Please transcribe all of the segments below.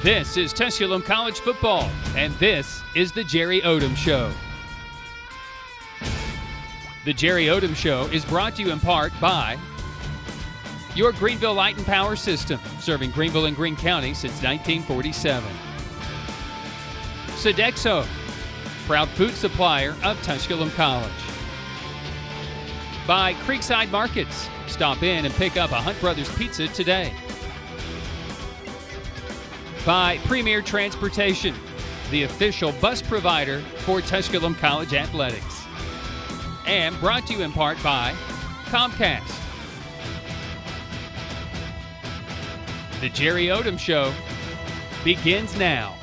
This is Tusculum College football, and this is the Jerry Odom Show. The Jerry Odom Show is brought to you in part by your Greenville Light and Power System, serving Greenville and Greene County since 1947. Sodexo, proud food supplier of Tusculum College. By Creekside Markets, stop in and pick up a Hunt Brothers pizza today. By Premier Transportation, the official bus provider for Tusculum College Athletics. And brought to you in part by Comcast. The Jerry Odom Show begins now.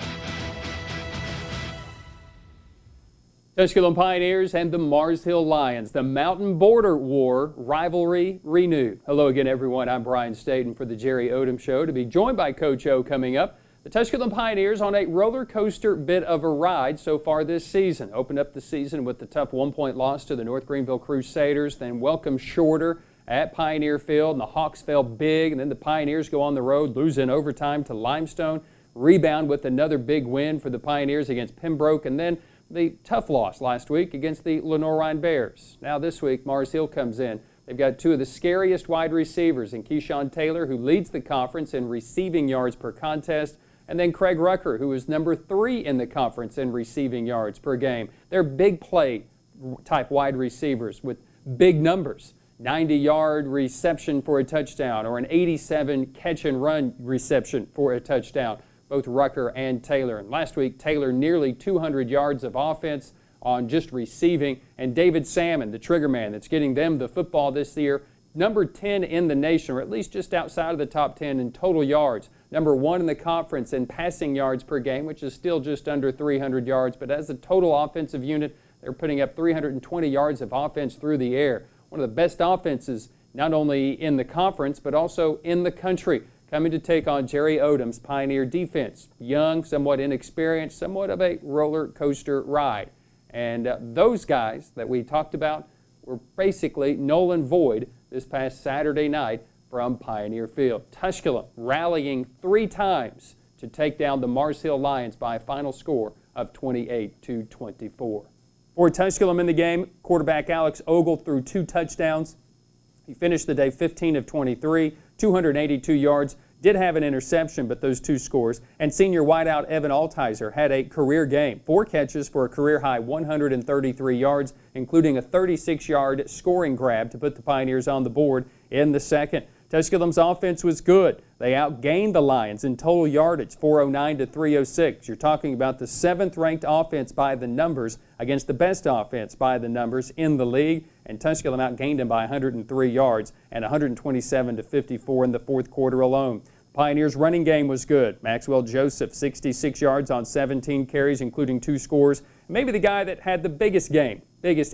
Tusculum Pioneers and the Mars Hill Lions, the Mountain Border War rivalry renewed. Hello again, everyone. I'm Brian Stayton for the Jerry Odom Show, to be joined by Coach O coming up. The Tusculum Pioneers on a roller coaster bit of a ride so far this season. Opened up the season with the tough 1-point loss to the North Greenville Crusaders, then welcome shorter at Pioneer Field, and the Hawks fell big, and then the Pioneers go on the road, lose in overtime to Limestone, rebound with another big win for the Pioneers against Pembroke, and then the tough loss last week against the Lenoir-Rhine Bears. Now this week, Mars Hill comes in. They've got two of the scariest wide receivers in Keyshawn Taylor, who leads the conference in receiving yards per contest, and then Craig Rucker, who is number 3 in the conference in receiving yards per game. They're big play type wide receivers with big numbers. 90-yard reception for a touchdown or an 87 catch and run reception for a touchdown, both Rucker and Taylor. And last week, Taylor nearly 200 yards of offense on just receiving. And David Salmon, the trigger man that's getting them the football this year, number 10 in the nation, or at least just outside of the top 10 in total yards. Number 1 in the conference in passing yards per game, which is still just under 300 yards. But as a total offensive unit, they're putting up 320 yards of offense through the air. One of the best offenses, not only in the conference, but also in the country, coming to take on Jerry Odom's Pioneer defense. Young, somewhat inexperienced, somewhat of a roller coaster ride. And those guys that we talked about were basically null and void this past Saturday night from Pioneer Field. Tusculum rallying 3 times to take down the Mars Hill Lions by a final score of 28-24. For Tusculum in the game, quarterback Alex Ogle threw 2 touchdowns. He finished the day 15 of 23, 282 yards. Did have an interception, but those 2 scores. And senior wideout Evan Altizer had a career game. 4 catches for a career-high 133 yards, including a 36-yard scoring grab to put the Pioneers on the board in the second. Tusculum's offense was good. They outgained the Lions in total yardage, 409 to 306. You're talking about the 7th-ranked offense by the numbers against the best offense by the numbers in the league. And Tusculum outgained them by 103 yards and 127 to 54 in the 4th quarter alone. Pioneers' running game was good. Maxwell Joseph, 66 yards on 17 carries, including 2 scores. Maybe the guy that had the biggest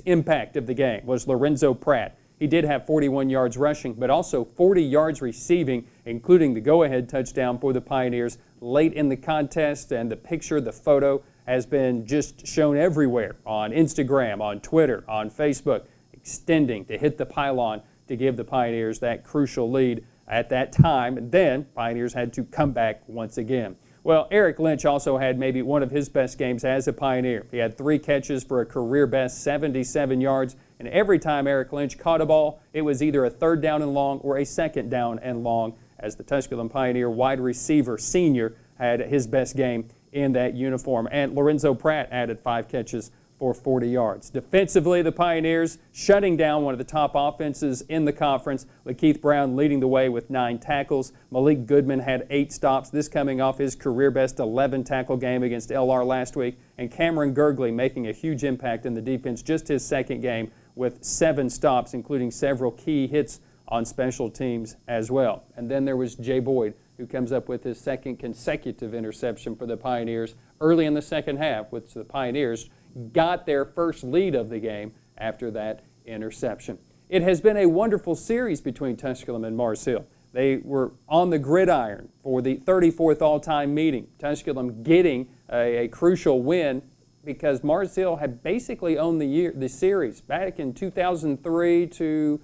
impact of the game was Lorenzo Pratt. He did have 41 yards rushing, but also 40 yards receiving, including the go-ahead touchdown for the Pioneers late in the contest. And the picture, the photo, has been just shown everywhere on Instagram, on Twitter, on Facebook, extending to hit the pylon to give the Pioneers that crucial lead at that time. And then Pioneers had to come back once again. Well, Eric Lynch also had maybe one of his best games as a Pioneer. He had 3 catches for a career-best 77 yards, and every time Eric Lynch caught a ball, it was either a 3rd down and long or a 2nd down and long, as the Tusculum Pioneer wide receiver senior had his best game in that uniform. And Lorenzo Pratt added 5 catches for 40 yards. Defensively, the Pioneers shutting down one of the top offenses in the conference. Lakeith Brown leading the way with 9 tackles. Malik Goodman had 8 stops, this coming off his career-best 11-tackle game against LR last week. And Cameron Gergley making a huge impact in the defense, just his 2nd game with 7 stops, including several key hits on special teams as well. And then there was Jay Boyd, who comes up with his 2nd consecutive interception for the Pioneers early in the second half, which the Pioneers got their first lead of the game after that interception. It has been a wonderful series between Tusculum and Mars Hill. They were on the gridiron for the 34th all-time meeting. Tusculum getting a crucial win because Mars Hill had basically owned the series. Back in 2003 to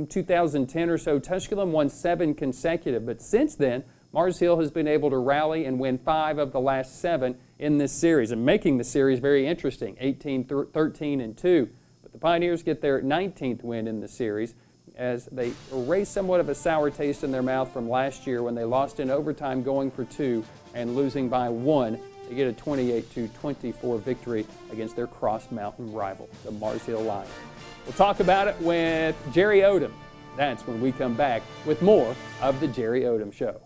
2010 or so, Tusculum won 7 consecutive. But since then, Mars Hill has been able to rally and win 5 of the last 7 in this series and making the series very interesting, 18-13-2. But the Pioneers get their 19th win in the series as they erase somewhat of a sour taste in their mouth from last year when they lost in overtime going for 2 and losing by 1 to get a 28-24 victory against their Cross Mountain rival, the Mars Hill Lions. We'll talk about it with Jerry Odom. That's when we come back with more of the Jerry Odom Show.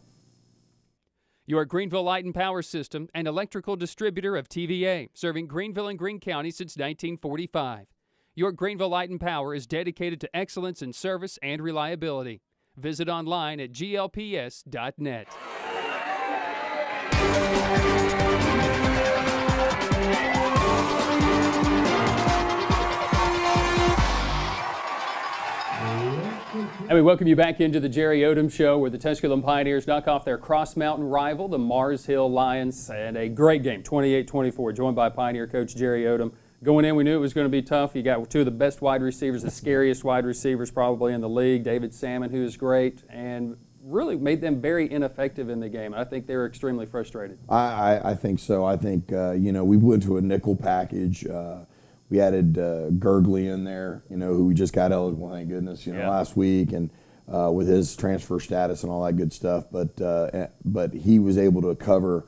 Your Greenville Light and Power System, an electrical distributor of TVA, serving Greenville and Greene County since 1945. Your Greenville Light and Power is dedicated to excellence in service and reliability. Visit online at glps.net. And we welcome you back into the Jerry Odom Show, where the Tusculum Pioneers knock off their Cross Mountain rival, the Mars Hill Lions, and a great game, 28-24, joined by Pioneer coach Jerry Odom. Going in, we knew it was going to be tough. You got 2 of the best wide receivers, the scariest wide receivers probably in the league, David Salmon, who is great, and really made them very ineffective in the game. I think they were extremely frustrated. I think so. I think, we went to a nickel package. We added Gurgley in there, who we just got eligible, thank goodness, last week, and with his transfer status and all that good stuff. But he was able to cover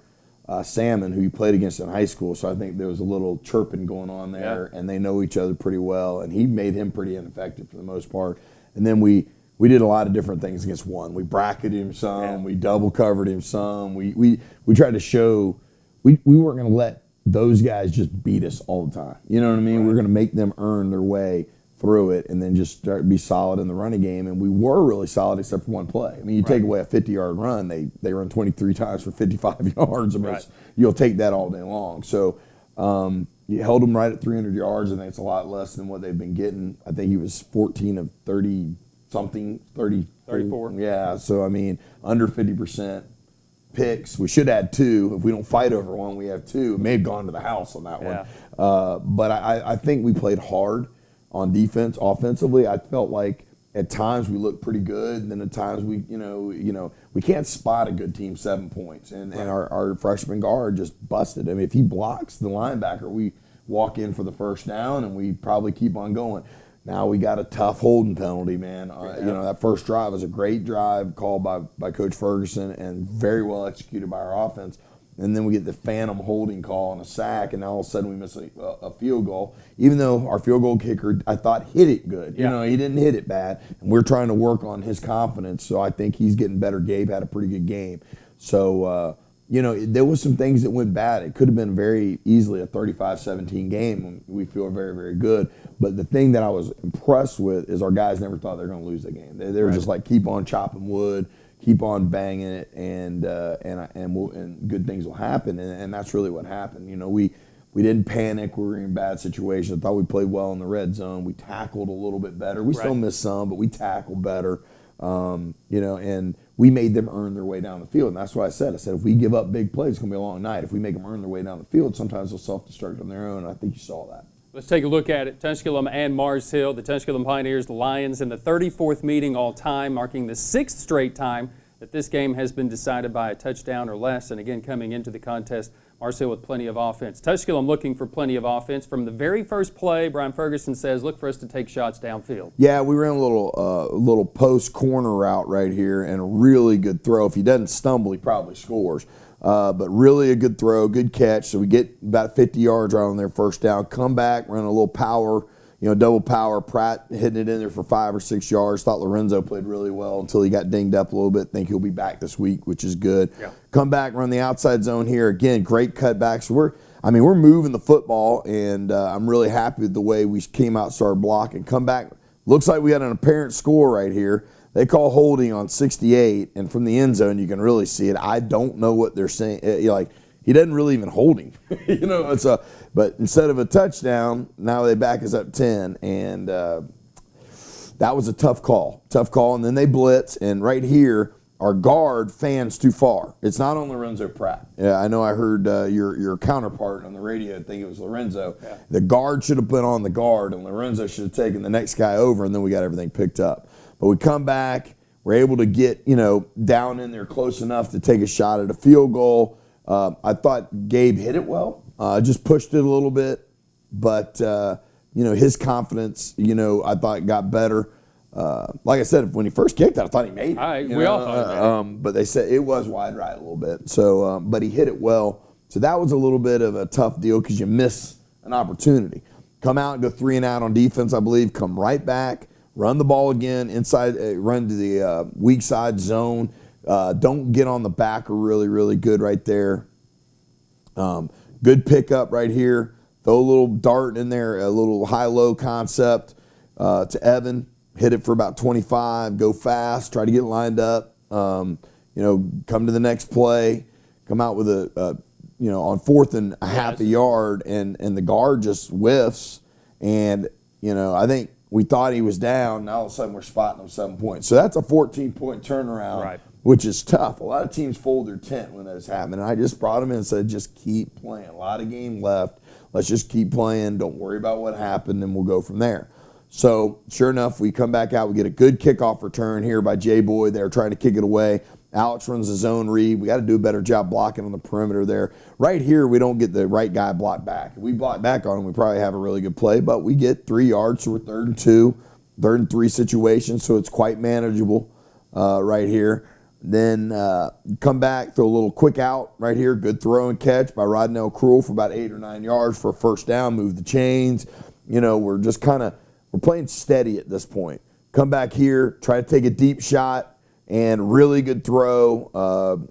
Salmon, who he played against in high school. So I think there was a little chirping going on there, and they know each other pretty well. And he made him pretty ineffective for the most part. And then we did a lot of different things against one. We bracketed him some. We double covered him some. We tried to show we weren't going to let those guys just beat us all the time. You know what I mean? Right. We're going to make them earn their way through it and then just start be solid in the running game. And we were really solid except for one play. I mean, you take away a 50-yard run, they run 23 times for 55 yards. I mean, you'll take that all day long. So you held them right at 300 yards. I think it's a lot less than what they've been getting. I think he was 14 of 30-something, 34. Yeah, so, I mean, under 50%. Picks. We should add 2. If we don't fight over one, we have 2. It may have gone to the house on that one. But I think we played hard on defense. Offensively, I felt like at times we looked pretty good, and then at times we can't spot a good team 7 points. And our freshman guard just busted. I mean, if he blocks the linebacker, we walk in for the first down, and we probably keep on going. Now we got a tough holding penalty, man. That first drive was a great drive called by Coach Ferguson and very well executed by our offense. And then we get the phantom holding call and a sack, and now all of a sudden we miss a field goal. Even though our field goal kicker, I thought, hit it good. He didn't hit it bad. And we're trying to work on his confidence, so I think he's getting better. Gabe had a pretty good game. So, there was some things that went bad. It could have been very easily a 35-17 game. We feel very, very good. But the thing that I was impressed with is our guys never thought they were going to lose the game. They were just like, keep on chopping wood, keep on banging it, and good things will happen. And that's really what happened. We didn't panic. We were in bad situations. I thought we played well in the red zone. We tackled a little bit better. We still missed some, but we tackled better. And we made them earn their way down the field. And that's what I said. If we give up big plays, it's going to be a long night. If we make them earn their way down the field, sometimes they'll self-destruct on their own. And I think you saw that. Let's take a look at it. Tusculum and Mars Hill, the Tusculum Pioneers, the Lions, in the 34th meeting all time, marking the 6th straight time that this game has been decided by a touchdown or less. And again, coming into the contest, Mars Hill with plenty of offense. Tusculum looking for plenty of offense. From the very first play, Brian Ferguson says, look for us to take shots downfield. Yeah, we ran a little post corner route right here and a really good throw. If he doesn't stumble, he probably scores. But really a good throw, good catch. So we get about 50 yards right on their first down. Come back, run a little power, double power. Pratt hitting it in there for 5 or 6 yards. Thought Lorenzo played really well until he got dinged up a little bit. Think he'll be back this week, which is good. Yeah. Come back, run the outside zone here. Again, great cutbacks. So we're moving the football, and I'm really happy with the way we came out, started blocking. Come back. Looks like we had an apparent score right here. They call holding on 68, and from the end zone you can really see it. I don't know what they're saying. He doesn't really even hold him. But instead of a touchdown, now they back us up 10, and that was a tough call. And then they blitz, and right here our guard fans too far. It's not on Lorenzo Pratt. Yeah, I know. I heard your counterpart on the radio. I think it was Lorenzo. Yeah. The guard should have put on the guard, and Lorenzo should have taken the next guy over, and then we got everything picked up. But we come back, We're able to get, down in there close enough to take a shot at a field goal. I thought Gabe hit it well, just pushed it a little bit. But, his confidence, I thought got better. Like I said, when he first kicked it, I thought he made it. We all thought he made it. But they said it was wide right a little bit. So, but he hit it well. So that was a little bit of a tough deal because you miss an opportunity. Come out and go 3 and out on defense, I believe. Come right back, run the ball again inside, run to the weak side zone. Don't get on the back are really, really good right there. Good pickup right here. Throw a little dart in there, a little high-low concept to Evan. Hit it for about 25. Go fast. Try to get lined up. Come to the next play. Come out with on 4th and a half a yard, and the guard just whiffs. And, I think we thought he was down. Now all of a sudden we're spotting him 7 points. So that's a 14-point turnaround, which is tough. A lot of teams fold their tent when that's happening. I just brought him in and said, just keep playing. A lot of game left. Let's just keep playing. Don't worry about what happened, and we'll go from there. So, sure enough, we come back out. We get a good kickoff return here by Jay Boyd. They're trying to kick it away. Alex runs the zone read. We got to do a better job blocking on the perimeter there. Right here, we don't get the right guy blocked back. If we block back on him, we probably have a really good play, but we get 3 yards, so we're 3rd and 2, 3rd and 3 situation, so it's quite manageable right here. Then come back, throw a little quick out right here. Good throw and catch by Rodnell Cruel for about 8 or 9 yards for a first down. Move the chains. We're just we're playing steady at this point. Come back here, try to take a deep shot, and really good throw.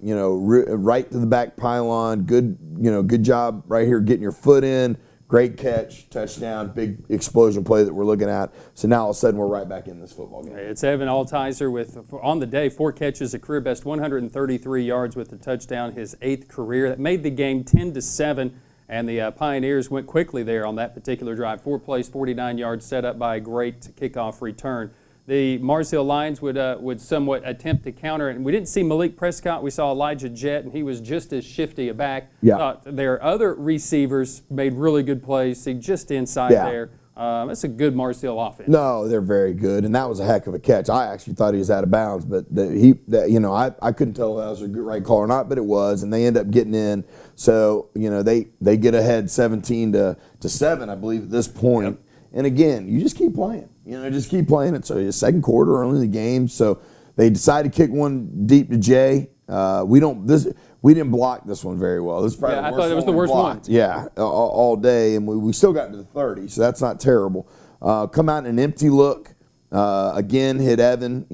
Right to the back pylon. Good job right here getting your foot in. Great catch, touchdown, big explosion play that we're looking at. So now all of a sudden we're right back in this football game. It's Evan Altizer with, on the day, 4 catches, a career best 133 yards with the touchdown, his 8th career. That made the game 10-7, and the Pioneers went quickly there on that particular drive. 4 plays, 49 yards, set up by a great kickoff return. The Mars Hill Lions would somewhat attempt to counter it. And we didn't see Malik Prescott. We saw Elijah Jett, and he was just as shifty a back. Their other receivers made really good plays. See, just inside there. That's a good Mars Hill offense. No, they're very good, and that was a heck of a catch. I actually thought he was out of bounds, but I couldn't tell if that was a good right call or not, but it was, and they end up getting in. So they get ahead 17-7, I believe, at this point. Yep. And again, you just keep playing. Just keep playing it. So the second quarter, early in the game. So they decide to kick one deep to Jay. We didn't block this one very well. This is probably I thought it was the worst one. Yeah, all day, and we still got to the 30, so that's not terrible. Come out in an empty look. Again, hit Evan.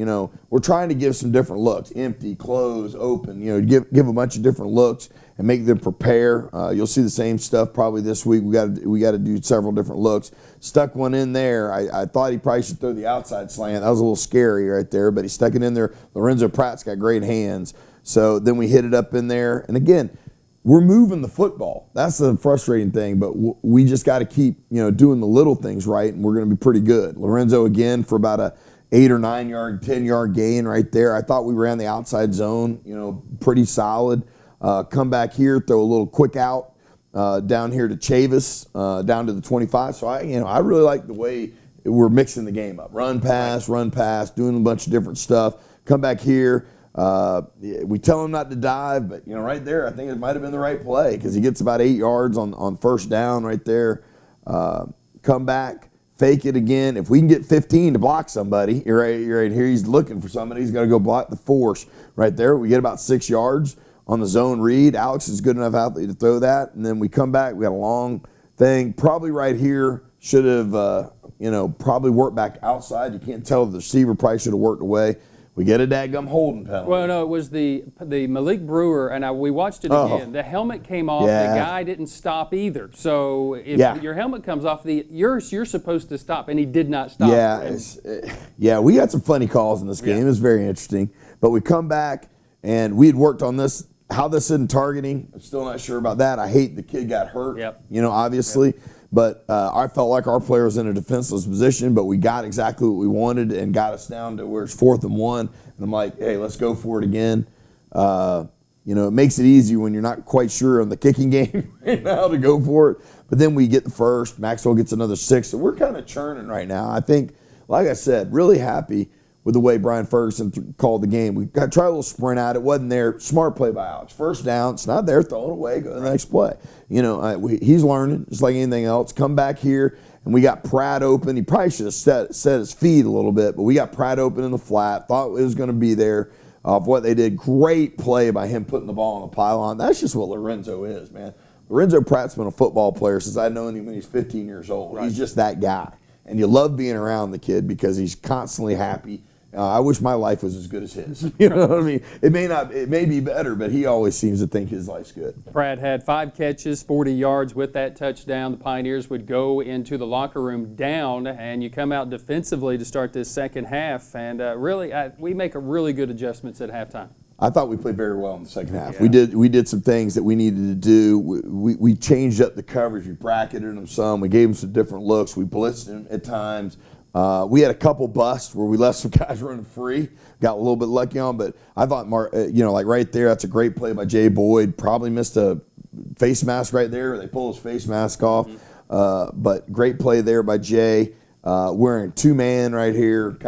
We're trying to give some different looks: empty, close, open. Give a bunch of different looks and make them prepare. You'll see the same stuff probably this week. We got to do several different looks. Stuck one in there. I thought he probably should throw the outside slant. That was a little scary right there, but he stuck it in there. Lorenzo Pratt's got great hands. So then we hit it up in there. And again, we're moving the football. That's the frustrating thing, but we just got to keep, doing the little things right, and we're going to be pretty good. Lorenzo again for about a 8 or 9 yard, 10-yard gain right there. I thought we ran the outside zone, pretty solid. Come back here, throw a little quick out down here to Chavis, down to the 25. So I really like the way we're mixing the game up. Run, pass, doing a bunch of different stuff. Come back here. We tell him not to dive, but right there, I think it might have been the right play because he gets about 8 yards on first down right there. Come back, fake it again. If we can get 15 to block somebody, you're right here. He's looking for somebody. He's got to go block the force right there. We get about 6 yards on the zone read. Alex is good enough athlete to throw that, and then we come back. We got a long thing, probably right here. Should have, probably worked back outside. You can't tell if the receiver probably should have worked away. We get a dadgum holding penalty. Well, no, it was the Malik Brewer, and we watched it again. The helmet came off. Yeah. The guy didn't stop either. So if your helmet comes off, you're supposed to stop, and he did not stop. Yeah, we got some funny calls in this game. It was very interesting. But we come back, and we had worked on this. How this isn't targeting, I'm still not sure about that. I hate the kid got hurt, obviously. Yep. But I felt like our player was in a defenseless position, but we got exactly what we wanted and got us down to where it's 4th and 1. And I'm like, hey, let's go for it again. It makes it easy when you're not quite sure on the kicking game right now to go for it. But then we get the first. Maxwell gets another 6. So we're kind of churning right now. I think, like I said, really happy with the way Brian Ferguson called the game. We got try a little sprint out. It wasn't there. Smart play by Alex. First down. It's not there. Throw it away. Go to the next play. You know, he's learning just like anything else. Come back here, and we got Pratt open. He probably should have set his feet a little bit, but we got Pratt open in the flat. Thought it was going to be there. Of what they did. Great play by him putting the ball on the pylon. That's just what Lorenzo is, man. Lorenzo Pratt's been a football player since I've known him when he's 15 years old. Right. He's just that guy. And you love being around the kid because he's constantly happy. I wish my life was as good as his. You know what I mean? It may be better, but he always seems to think his life's good. Pratt had 5 catches, 40 yards with that touchdown. The Pioneers would go into the locker room down, and you come out defensively to start this second half. And really, we make a really good adjustments at halftime. I thought we played very well in the second half. Yeah. We did some things that we needed to do. We changed up the coverage. We bracketed them some. We gave them some different looks. We blitzed them at times. We had a couple busts where we left some guys running free. Got a little bit lucky on, but I thought, like right there, that's a great play by Jay Boyd. Probably missed a face mask right there. They pull his face mask off. Mm-hmm. But great play there by Jay. We're in 2-man right here.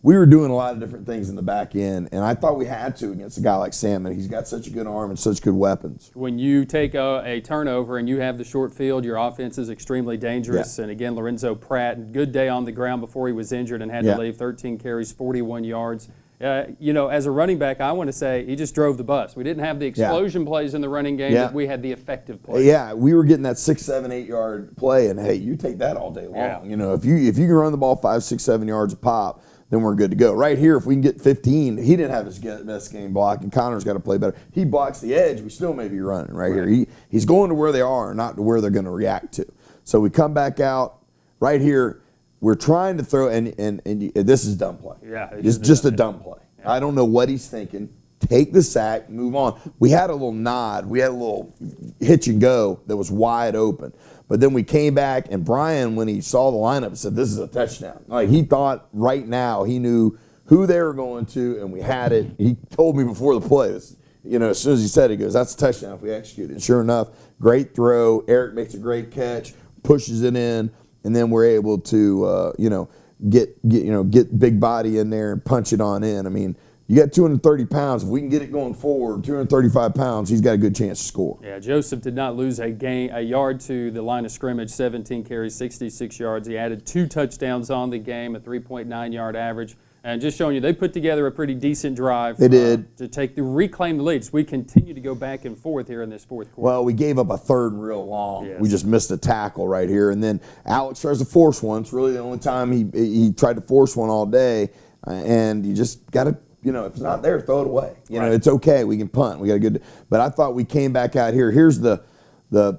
We were doing a lot of different things in the back end, and I thought we had to against a guy like Salmon. He's got such a good arm and such good weapons. When you take a turnover and you have the short field, your offense is extremely dangerous. Yeah. And again, Lorenzo Pratt, good day on the ground before he was injured and had to leave. 13 carries, 41 yards. As a running back, I want to say he just drove the bus. We didn't have the explosion plays in the running game, but we had the effective plays. Yeah, we were getting that 6, 7, 8 yard play, and hey, you take that all day long. Yeah. You know, if you can run the ball 5, 6, 7 yards a pop, then we're good to go. Right here, if we can get 15, he didn't have his best game block, and Connor's got to play better. He blocks the edge, we still may be running right here. He's going to where they are, not to where they're going to react to. So we come back out right here. We're trying to throw, and this is dumb play. Yeah, it's just a dumb play. Yeah. I don't know what he's thinking. Take the sack, move on. We had a little nod. We had a little hitch and go that was wide open. But then we came back, and Brian, when he saw the lineup, said, this is a touchdown. Like, he thought right now he knew who they were going to, and we had it. He told me before the play, as soon as he said it, he goes, that's a touchdown if we execute it. And sure enough, great throw. Eric makes a great catch, pushes it in, and then we're able to, get big body in there and punch it on in. I mean, you got 230 pounds. If we can get it going forward, 235 pounds, he's got a good chance to score. Yeah, Joseph did not lose a yard to the line of scrimmage, 17 carries, 66 yards. He added 2 touchdowns on the game, a 3.9-yard average. And just showing you, they put together a pretty decent drive. They did. To reclaim the lead. So we continue to go back and forth here in this fourth quarter. Well, we gave up a third and real long. Yes. We just missed a tackle right here. And then Alex tries to force one. It's really the only time he tried to force one all day. And you just got to, if it's not there, throw it away. It's okay. We can punt. We got a good. But I thought we came back out here. Here's the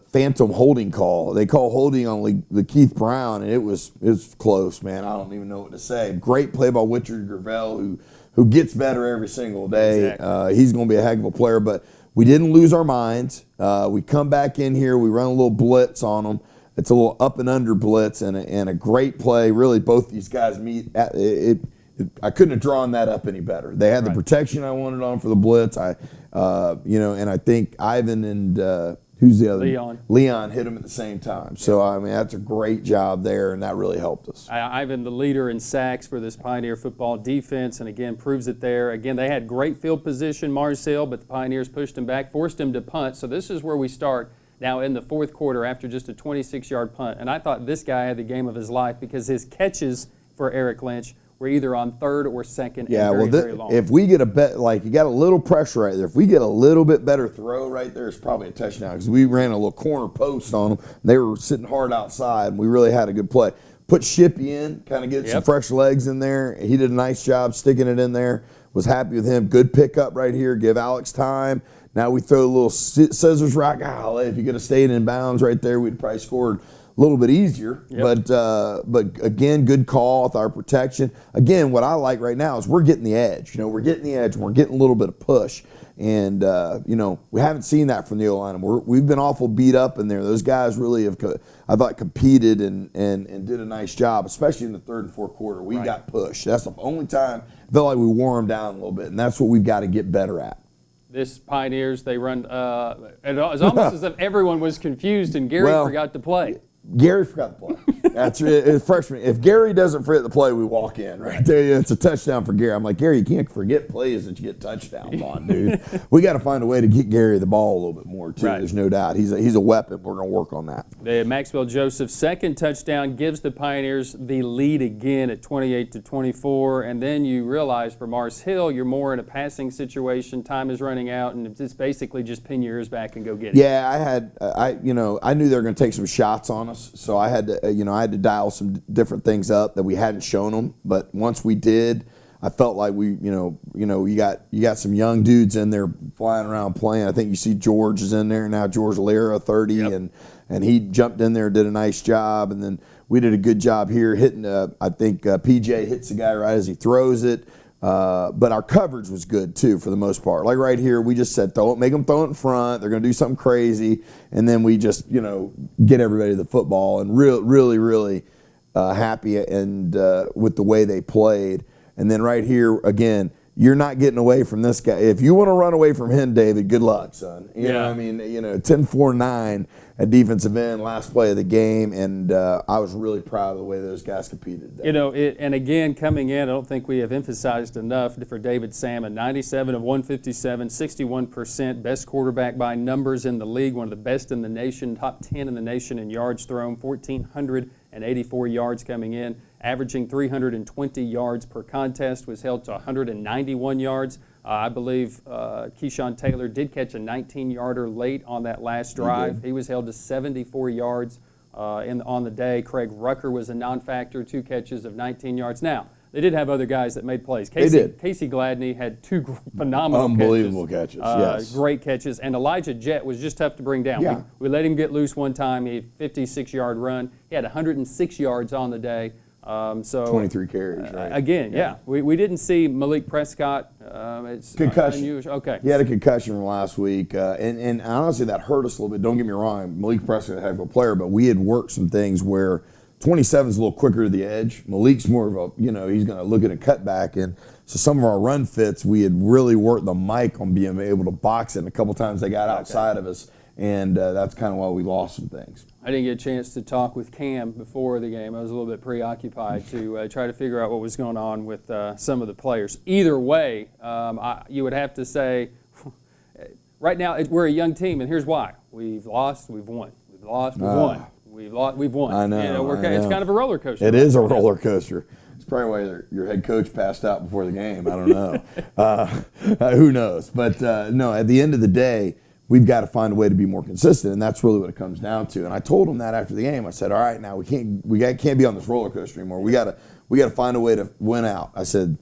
phantom holding call. They call holding on the Keith Brown, and it was close, man. I don't even know what to say. Great play by Richard Gravel, who gets better every single day. Exactly. He's going to be a heck of a player. But we didn't lose our minds. We come back in here. We run a little blitz on them. It's a little up and under blitz and a great play. Really, both these guys meet. I couldn't have drawn that up any better. They had the protection I wanted on for the blitz. And I think Ivan and who's the other? Leon hit him at the same time. So, I mean, that's a great job there, and that really helped us. Ivan, the leader in sacks for this Pioneer football defense, and again, proves it there. Again, they had great field position, Mars Hill, but the Pioneers pushed him back, forced him to punt. So this is where we start now in the fourth quarter after just a 26-yard punt. And I thought this guy had the game of his life because his catches for Eric Lynch were either on third or second very long. If we get you got a little pressure right there. If we get a little bit better throw right there, it's probably a touchdown because we ran a little corner post on them. They were sitting hard outside, and we really had a good play. Put Shippy in, kind of get some fresh legs in there. He did a nice job sticking it in there. Was happy with him. Good pickup right here. Give Alex time. Now we throw a little scissors rock. If you could have stayed in bounds right there, we'd probably scored a little bit easier, but again, good call with our protection. Again, what I like right now is we're getting the edge. We're getting the edge, and we're getting a little bit of push. And, we haven't seen that from the O-line. We've been awful beat up in there. Those guys really have, I thought, competed and did a nice job, especially in the third and fourth quarter. We got pushed. That's the only time I felt like we wore them down a little bit, and that's what we've got to get better at. This Pioneers, they run, it was almost as if everyone was confused and Gary forgot to play. Gary forgot the play. That's it's freshman. If Gary doesn't forget the play, we walk in right there. It's a touchdown for Gary. I'm like, Gary, you can't forget plays that you get touchdowns on, dude. We got to find a way to get Gary the ball a little bit more too. Right. There's no doubt. He's a weapon. We're going to work on that. The Maxwell Joseph's second touchdown gives the Pioneers the lead again at 28-24, and then you realize for Mars Hill, you're more in a passing situation. Time is running out, and it's basically just pin your ears back and go get it. Yeah, I knew they were going to take some shots on us, so I had to dial some different things up that we hadn't shown them. But once we did, I felt like you got some young dudes in there flying around playing. I think you see George is in there now, George Lira, 30, yep. and he jumped in there, did a nice job, and then we did a good job here hitting. I think PJ hits the guy right as he throws it. But our coverage was good too for the most part. Like right here, we just said make them throw it in front. They're going to do something crazy, and then we just get everybody the football, and really happy and with the way they played. And then right here again, you're not getting away from this guy. If you want to run away from him, David, good luck, son. You know what I mean? 10-4-9 at defensive end, last play of the game, and I was really proud of the way those guys competed today. And again, coming in, I don't think we have emphasized enough for David Salmon, 97 of 157, 61%, best quarterback by numbers in the league, one of the best in the nation, top 10 in the nation in yards thrown, 1,484 yards coming in, averaging 320 yards per contest, was held to 191 yards. I believe Keyshawn Taylor did catch a 19-yarder late on that last drive. He was held to 74 yards on the day. Craig Rucker was a non-factor, 2 catches of 19 yards. Now, they did have other guys that made plays. Casey Gladney had 2 phenomenal Unbelievable catches. Yes. Great catches. And Elijah Jett was just tough to bring down. Yeah. We let him get loose one time. He had a 56-yard run. He had 106 yards on the day. 23 carries, right? Again, yeah. We didn't see Malik Prescott. It's concussion. Unusual. Okay. He had a concussion from last week, and honestly, that hurt us a little bit. Don't get me wrong, Malik Prescott is a heck of a player, but we had worked some things where 27 is a little quicker to the edge. Malik's more of a, he's going to look at a cutback, and so some of our run fits, we had really worked the mic on being able to box it. And a couple times they got outside of us, and that's kind of why we lost some things. I didn't get a chance to talk with Cam before the game. I was a little bit preoccupied to try to figure out what was going on with some of the players. Either way, you would have to say, right now we're a young team, and here's why. We've lost, we've won. We've lost, we've won. We've lost, we've won. I know. It's kind of a roller coaster. It is a roller coaster. It's probably why your head coach passed out before the game. I don't know. Who knows? But no, at the end of the day, we've got to find a way to be more consistent, and that's really what it comes down to. And I told him that after the game. I said, all right, now we can't be on this roller coaster anymore. We got to find a way to win out. I said,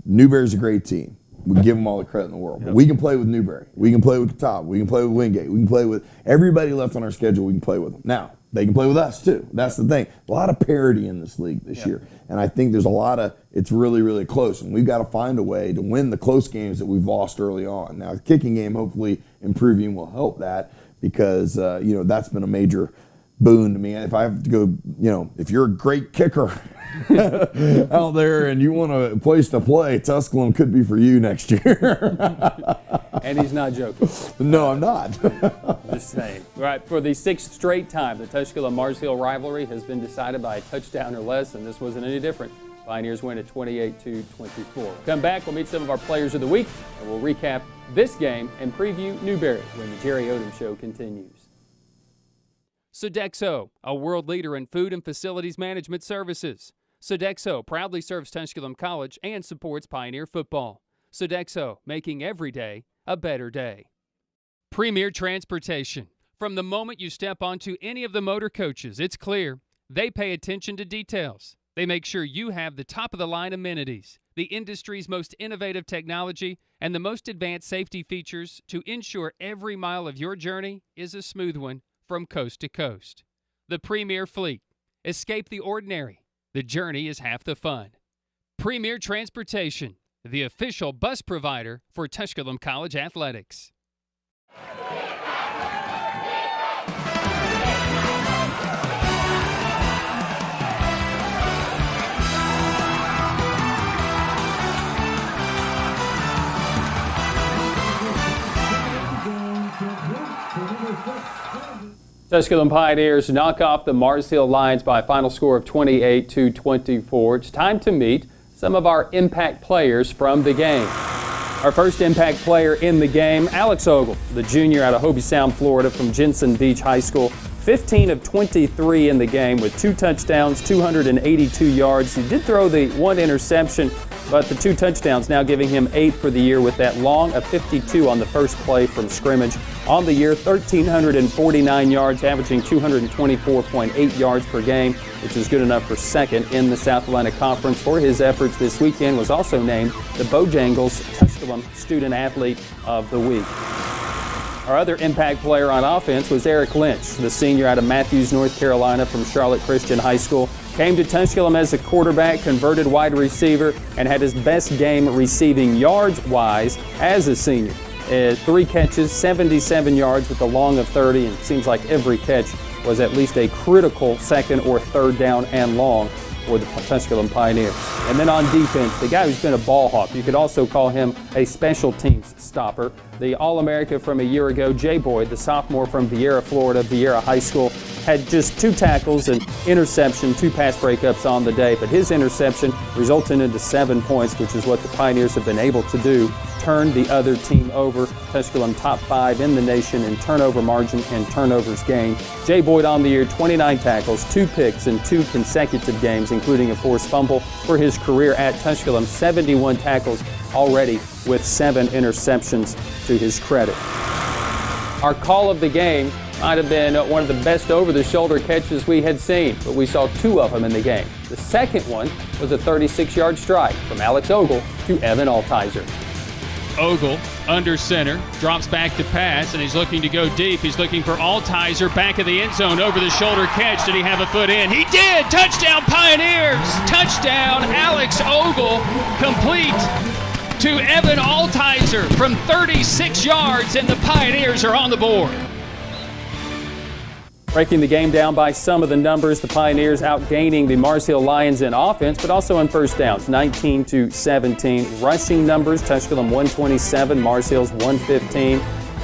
Newberry's a great team. We give them all the credit in the world. But we can play with Newberry. We can play with Catawba. We can play with Wingate. We can play with everybody left on our schedule. We can play with them. Now, they can play with us too. That's the thing. A lot of parity in this league this year. And I think there's it's really, really close. And we've got to find a way to win the close games that we've lost early on. Now, the kicking game, hopefully improving will help that because, that's been a major boon to me. If I have to go, if you're a great kicker out there and you want a place to play, Tusculum could be for you next year. And he's not joking. No, I'm not. Just saying. All right, for the 6th straight time, the Tusculum-Mars Hill rivalry has been decided by a touchdown or less, and this wasn't any different. Pioneers win at 28-24. Come back, we'll meet some of our players of the week, and we'll recap this game and preview Newberry when the Jerry Odom Show continues. Sodexo, a world leader in food and facilities management services. Sodexo proudly serves Tusculum College and supports Pioneer football. Sodexo, making every day a better day. Premier Transportation. From the moment you step onto any of the motor coaches, it's clear they pay attention to details. They make sure you have the top-of-the-line amenities, the industry's most innovative technology, and the most advanced safety features to ensure every mile of your journey is a smooth one from coast to coast. The Premier Fleet. Escape the ordinary. The journey is half the fun. Premier Transportation, the official bus provider for Tusculum College Athletics. Tusculum Pioneers knock off the Mars Hill Lions by a final score of 28-24. It's time to meet some of our impact players from the game. Our first impact player in the game, Alex Ogle, the junior out of Hobe Sound, Florida from Jensen Beach High School. 15 of 23 in the game with 2 touchdowns, 282 yards. He did throw the 1 interception, but the 2 touchdowns now giving him 8 for the year with that long of 52 on the first play from scrimmage. On the year, 1,349 yards, averaging 224.8 yards per game, which is good enough for second in the South Atlantic Conference. For his efforts this weekend, was also named the Bojangles Tusculum Student Athlete of the Week. Our other impact player on offense was Eric Lynch, the senior out of Matthews, North Carolina from Charlotte Christian High School. Came to Tusculum as a quarterback, converted wide receiver, and had his best game receiving yards-wise as a senior. 3 catches, 77 yards with a long of 30, and it seems like every catch was at least a critical second or third down and long for the Tusculum Pioneers. And then on defense, the guy who's been a ball hawk, you could also call him a special teams stopper. The All-America from a year ago, Jay Boyd, the sophomore from Vieira, Florida, Vieira High School, had just 2 tackles and interception, 2 pass breakups on the day, but his interception resulted into 7 points, which is what the Pioneers have been able to do. Turned the other team over. Tusculum top 5 in the nation in turnover margin and turnovers gained. Jay Boyd on the year, 29 tackles, 2 picks in 2 consecutive games, including a forced fumble for his career at Tusculum. 71 tackles already with 7 interceptions to his credit. Our call of the game might have been one of the best over-the-shoulder catches we had seen, but we saw 2 of them in the game. The second one was a 36-yard strike from Alex Ogle to Evan Altizer. Ogle under center, drops back to pass, and he's looking to go deep. He's looking for Altizer, back of the end zone, over the shoulder catch. Did he have a foot in? He did! Touchdown Pioneers! Touchdown Alex Ogle, complete to Evan Altizer from 36 yards, and the Pioneers are on the board. Breaking the game down by some of the numbers, the Pioneers outgaining the Mars Hill Lions in offense, but also in first downs, 19-17. Rushing numbers, Tusculum 127, Mars Hill's 115.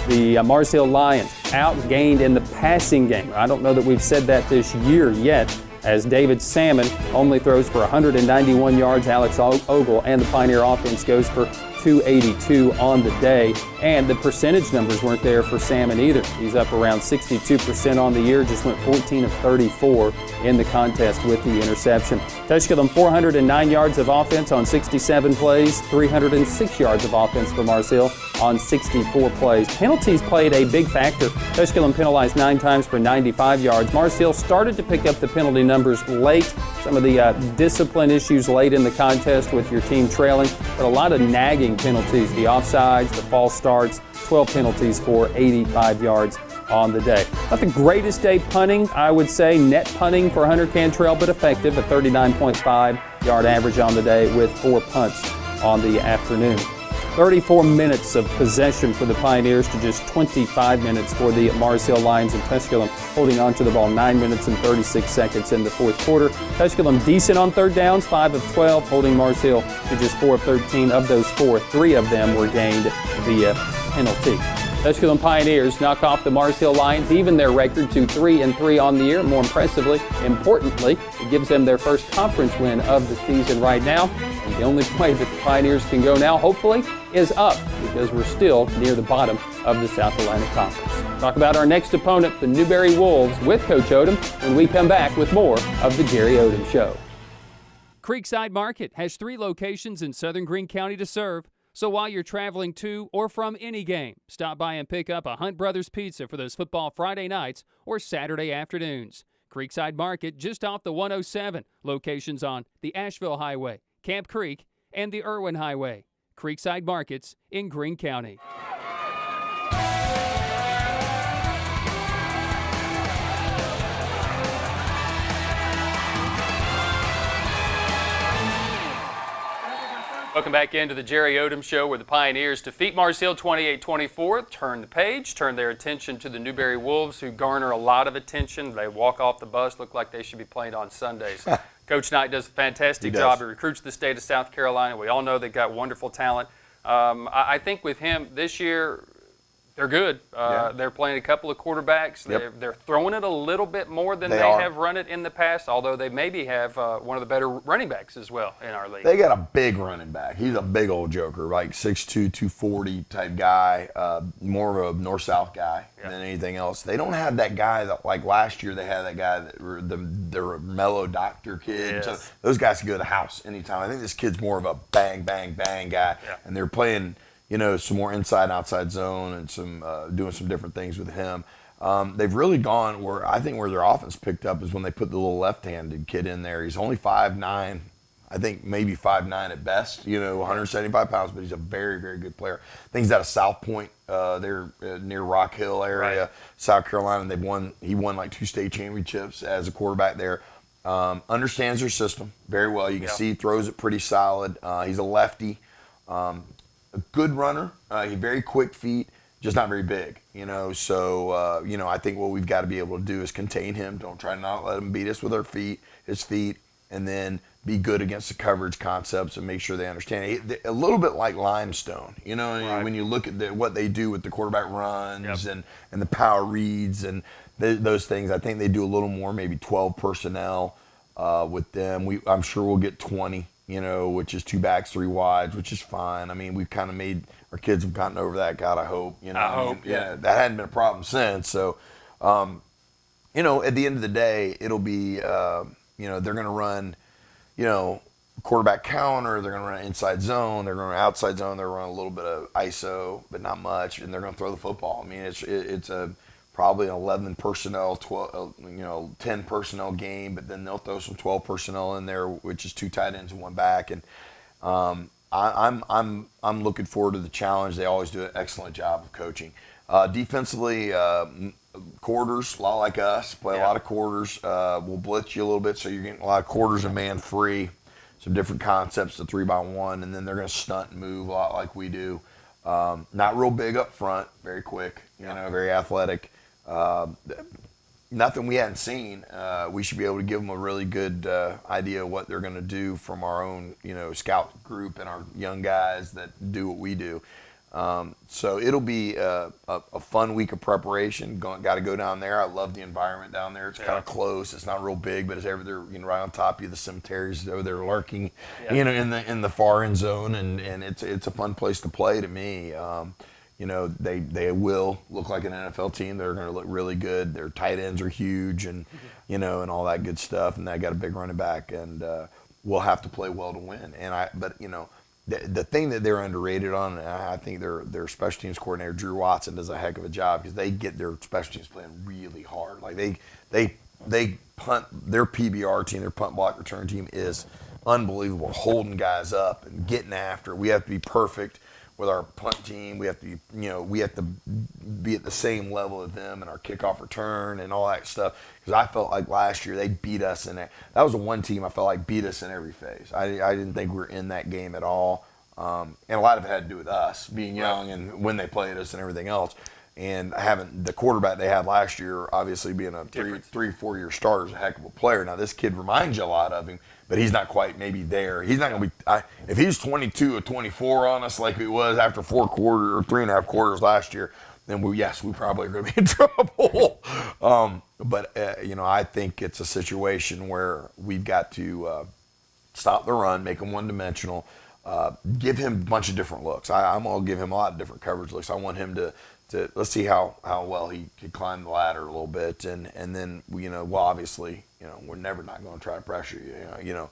The Mars Hill Lions outgained in the passing game. I don't know that we've said that this year yet, as David Salmon only throws for 191 yards. Alex Ogle and the Pioneer offense goes for 282 on the day, and the percentage numbers weren't there for Salmon either. He's up around 62% on the year, just went 14 of 34 in the contest with the interception. Tusculum 409 yards of offense on 67 plays, 306 yards of offense for Mars Hill on 64 plays. Penalties played a big factor. Tusculum penalized 9 times for 95 yards. Mars Hill started to pick up the penalty numbers late. Some of the discipline issues late in the contest with your team trailing, but a lot of nagging penalties, the offsides, the false starts, 12 penalties for 85 yards on the day. Not the greatest day punting, I would say. Net punting for Hunter Cantrell, but effective, a 39.5 yard average on the day with 4 punts on the afternoon. 34 minutes of possession for the Pioneers to just 25 minutes for the Mars Hill Lions, and Tusculum holding on to the ball 9 minutes and 36 seconds in the fourth quarter. Tusculum decent on third downs, 5 of 12, holding Mars Hill to just 4 of 13. Of those 4, 3 of them were gained via penalty. Tusculum Pioneers knock off the Mars Hill Lions, even their record to 3-3 on the year. More importantly, it gives them their first conference win of the season right now. And the only way that the Pioneers can go now, hopefully, is up, because we're still near the bottom of the South Atlantic Conference. Talk about our next opponent, the Newberry Wolves, with Coach Odom when we come back with more of the Jerry Odom Show. Creekside Market has 3 locations in southern Greene County to serve. So while you're traveling to or from any game, stop by and pick up a Hunt Brothers Pizza for those football Friday nights or Saturday afternoons. Creekside Market, just off the 107. Locations on the Asheville Highway, Camp Creek, and the Irwin Highway. Creekside Markets in Greene County. Welcome back into the Jerry Odom Show, where the Pioneers defeat Mars Hill 28-24, turn the page, turn their attention to the Newberry Wolves, who garner a lot of attention. They walk off the bus, look like they should be playing on Sundays. Coach Knight does a fantastic job. He recruits the state of South Carolina. We all know they've got wonderful talent. I think with him this year, They're good. Yeah. They're playing a couple of quarterbacks. Yep. They're throwing it a little bit more than they are. have run it in the past, although they maybe have one of the better running backs as well in our league. They got a big running back. He's a big old joker, like 6'2", 240 type guy, more of a north-south guy than anything else. They don't have that guy that, like last year, they had that guy, the mellow doctor kid. Yes. So those guys can go to the house anytime. I think this kid's more of a bang, bang, bang guy. Yeah. And they're playing, some more inside, outside zone and some doing some different things with him. They've really gone where their offense picked up is when they put the little left-handed kid in there. He's only 5'9", I think maybe 5'9" at best, 175 pounds, but he's a very, very good player. I think he's out of South Point, they're near Rock Hill area, South Carolina. He won like 2 state championships as a quarterback there. Understands their system very well. You can see he throws it pretty solid. He's a lefty. A good runner, very quick feet, just not very big, So, I think what we've got to be able to do is contain him. Don't try to not let him beat us with his feet, and then be good against the coverage concepts and make sure they understand it. A little bit like Limestone, when you look at what they do with the quarterback runs and the power reads and those things. I think they do a little more, maybe 12 personnel with them. I'm sure we'll get 20. Which is 2 backs, 3 wides, which is fine. I mean, we've kind of our kids have gotten over that. God, I hope. I hope. Yeah, that hadn't been a problem since. So, at the end of the day, it'll be, they're going to run, quarterback counter. They're going to run inside zone. They're going to run outside zone. They're going to run a little bit of ISO, but not much. And they're going to throw the football. I mean, it's probably an 11 personnel, 10 personnel game, but then they'll throw some 12 personnel in there, which is 2 tight ends and 1 back. And I'm looking forward to the challenge. They always do an excellent job of coaching. Defensively, quarters, a lot like us, play a lot of quarters. We'll blitz you a little bit, so you're getting a lot of quarters and man free. Some different concepts, the 3-by-1, and then they're going to stunt and move a lot like we do. Not real big up front, very quick, very athletic. Nothing we hadn't seen. We should be able to give them a really good idea of what they're going to do from our own, scout group and our young guys that do what we do. So it'll be a fun week of preparation. Got to go down there. I love the environment down there. It's kind of close. It's not real big, but it's they're right on top of you. The cemeteries over there lurking, in the far end zone, and it's a fun place to play to me. They will look like an NFL team. They're going to look really good. Their tight ends are huge, and and all that good stuff. And they got a big running back, and we'll have to play well to win. But the thing that they're underrated on, and I think their special teams coordinator Drew Watson does a heck of a job because they get their special teams playing really hard. Like they punt, their PBR team, their punt block return team is unbelievable, holding guys up and getting after. We have to be perfect with our punt team. We have to be at the same level as them and our kickoff return and all that stuff. Because I felt like last year they beat us in that. That was the one team I felt like beat us in every phase. I didn't think we were in that game at all. And a lot of it had to do with us being young and when they played us and everything else. And having the quarterback they had last year, obviously being a 3-4 year starter, is a heck of a player. Now this kid reminds you a lot of him, but he's not quite maybe there. He's not going to be. If he's 22 or 24 on us like he was after 4 quarters or 3.5 quarters last year, then we probably are going to be in trouble. But I think it's a situation where we've got to stop the run, make him one-dimensional, give him a bunch of different looks. I'm going to give him a lot of different coverage looks. I want him to let's see how well he could climb the ladder a little bit, and then obviously we're never not going to try to pressure you.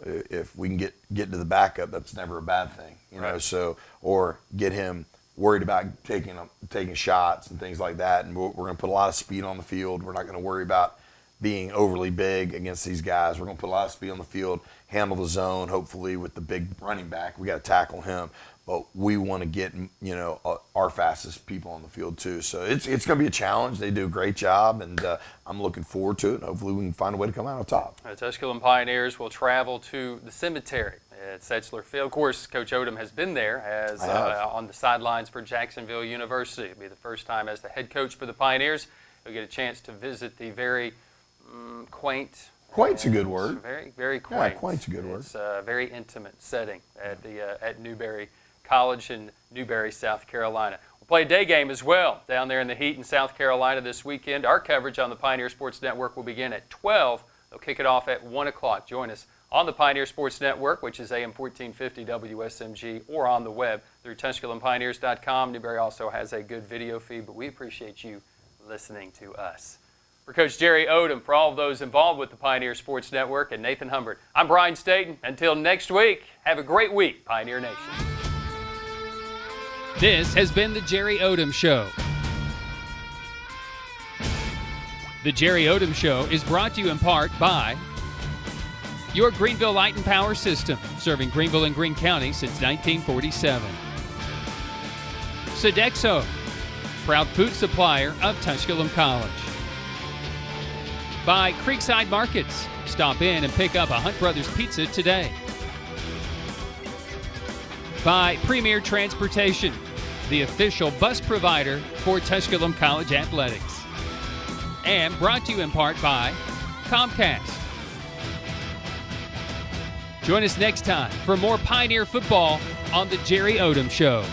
If we can get to the backup, that's never a bad thing. So or get him worried about taking shots and things like that, and we're going to put a lot of speed on the field. We're not going to worry about being overly big against these guys. We're going to put a lot of speed on the field, handle the zone, hopefully with the big running back. We got to tackle him. But we want to get, our fastest people on the field too. So it's going to be a challenge. They do a great job, and I'm looking forward to it. And hopefully we can find a way to come out on top. The Tusculum Pioneers will travel to the cemetery at Setchler Field. Of course, Coach Odom has been there as on the sidelines for Jacksonville University. It'll be the first time as the head coach for the Pioneers. He'll get a chance to visit the very quaint. Quaint's a good word. Very, very quaint. Yeah, quaint's a good word. It's a very intimate setting at Newberry College in Newberry, South Carolina. Well, play a day game as well down there in the heat in South Carolina this weekend. Our coverage on the Pioneer Sports Network will begin at 12. They'll kick it off at 1 o'clock. Join us on the Pioneer Sports Network, which is AM 1450 WSMG, or on the web through TusculumPioneers.com. Newberry also has a good video feed, but we appreciate you listening to us. For Coach Jerry Odom, for all of those involved with the Pioneer Sports Network, and Nathan Humbert, I'm Brian Stayton. Until next week, have a great week, Pioneer Nation. This has been the Jerry Odom Show. The Jerry Odom Show is brought to you in part by your Greenville Light and Power System, serving Greenville and Greene County since 1947. Sodexo, proud food supplier of Tusculum College. By Creekside Markets, stop in and pick up a Hunt Brothers Pizza today. By Premier Transportation, the official bus provider for Tusculum College Athletics. And brought to you in part by Comcast. Join us next time for more Pioneer football on the Jerry Odom Show.